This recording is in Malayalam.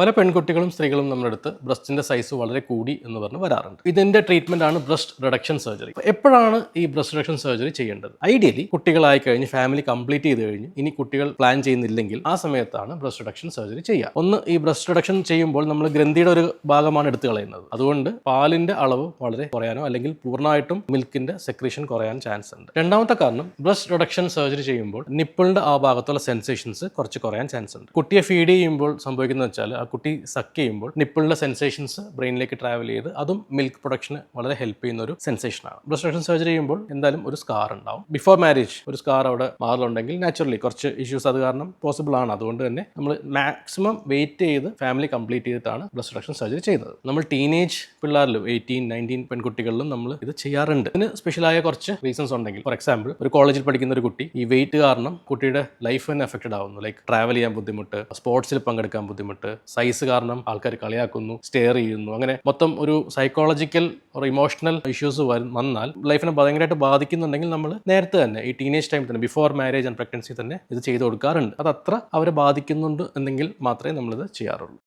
പല പെൺകുട്ടികളും സ്ത്രീകളും നമ്മുടെ അടുത്ത് ബ്രസ്റ്റിന്റെ സൈസ് വളരെ കൂടി എന്ന് പറഞ്ഞ് വരാറുണ്ട്. ഇതിന്റെ ട്രീറ്റ്മെന്റ് ആണ് ബ്രസ്റ്റ് റിഡക്ഷൻ സർജറി. എപ്പോഴാണ് ഈ ബ്രസ്റ്റ് റിഡക്ഷൻ സർജറി ചെയ്യേണ്ടത്? ഐഡിയലി കുട്ടികളായി കഴിഞ്ഞ് ഫാമിലി കംപ്ലീറ്റ് ചെയ്ത് കഴിഞ്ഞ് ഇനി കുട്ടികൾ പ്ലാൻ ചെയ്യുന്നില്ലെങ്കിൽ ആ സമയത്താണ് ബ്രസ്റ്റ് റിഡക്ഷൻ സർജറി ചെയ്യുക. ഒന്ന്, ഈ ബ്രസ്റ്റ് റിഡക്ഷൻ ചെയ്യുമ്പോൾ നമ്മൾ ഗ്രന്ഥിയുടെ ഒരു ഭാഗമാണ് എടുത്തു കളയുന്നത്. അതുകൊണ്ട് പാലിന്റെ അളവ് വളരെ കുറയാനോ അല്ലെങ്കിൽ പൂർണ്ണമായിട്ടും മിൽക്കിന്റെ സെക്രീഷൻ കുറയാൻ ചാൻസ് ഉണ്ട്. രണ്ടാമത്തെ കാരണം, ബ്രസ്റ്റ് റിഡക്ഷൻ സർജറി ചെയ്യുമ്പോൾ നിപ്പിളിന്റെ ആ ഭാഗത്തുള്ള സെൻസേഷൻസ് കുറച്ച് കുറയാൻ ചാൻസ് ഉണ്ട്. കുട്ടിയെ ഫീഡ് ചെയ്യുമ്പോൾ സംഭവിക്കുന്നത് വെച്ചാൽ ആ കുട്ടി സക്ക് ചെയ്യുമ്പോൾ നിപ്പിളിന്റെ സെൻസേഷൻസ് ബ്രെയിനിലേക്ക് ട്രാവൽ ചെയ്ത് അതും മിൽക്ക് പ്രൊഡക്ഷന് വളരെ ഹെൽപ്പ് ചെയ്യുന്ന ഒരു സെൻസേഷനാണ്. ബ്രസ്റ്റ് റിഡക്ഷൻ സർജറി ചെയ്യുമ്പോൾ എന്തായാലും ഒരു സ്കാർ ഉണ്ടാവും. ബിഫോർ മാരേജ് ഒരു സ്കാർ അവിടെ മാറുന്നുണ്ടെങ്കിൽ നാച്ചുറലി കുറച്ച് ഇഷ്യൂസ് അത് കാരണം പോസിബിൾ ആണ്. അതുകൊണ്ട് തന്നെ നമ്മൾ മാക്സിമം വെയിറ്റ് ചെയ്ത് ഫാമിലി കംപ്ലീറ്റ് ചെയ്തിട്ടാണ് ബ്രസ്റ്റ് റിഡക്ഷൻ സർജറി ചെയ്യുന്നത്. നമ്മൾ ടീനേജ് പിള്ളേരിലും 18-19 പെൺകുട്ടികളിലും നമ്മൾ ഇത് ചെയ്യാറുണ്ട്. ഇതിന് സ്പെഷ്യലായ കുറച്ച് റീസൺസ് ഉണ്ടെങ്കിൽ, ഫോർ എക്സാമ്പിൾ ഒരു കോളേജിൽ പഠിക്കുന്ന ഒരു കുട്ടി ഈ വെയിറ്റ് കാരണം കുട്ടിയുടെ ലൈഫ് തന്നെ എഫക്റ്റഡ് ആവുന്നു. ലൈക്ക് ട്രാവൽ ചെയ്യാൻ ബുദ്ധിമുട്ട്, സ്പോർട്സിൽ പങ്കെടുക്കാൻ ബുദ്ധിമുട്ട്, സൈസ് കാരണം ആൾക്കാർ കളിയാക്കുന്നു, സ്റ്റെയർ ചെയ്യുന്നു, അങ്ങനെ മൊത്തം ഒരു സൈക്കോളജിക്കൽ ഒരു ഇമോഷണൽ ഇഷ്യൂസ് വന്നാൽ ലൈഫിനെ ഭയങ്കരമായിട്ട് ബാധിക്കുന്നുണ്ടെങ്കിൽ നമ്മൾ നേരത്തെ തന്നെ ഈ ടീനേജ് ടൈം തന്നെ ബിഫോർ മാരേജ് ആൻഡ് പ്രഗ്നൻസി തന്നെ ഇത് ചെയ്തു കൊടുക്കാറുണ്ട്. അത് അത്ര അവരെ ബാധിക്കുന്നുണ്ട് എന്നെങ്കിൽ മാത്രമേ നമ്മളിത് ചെയ്യാറുള്ളൂ.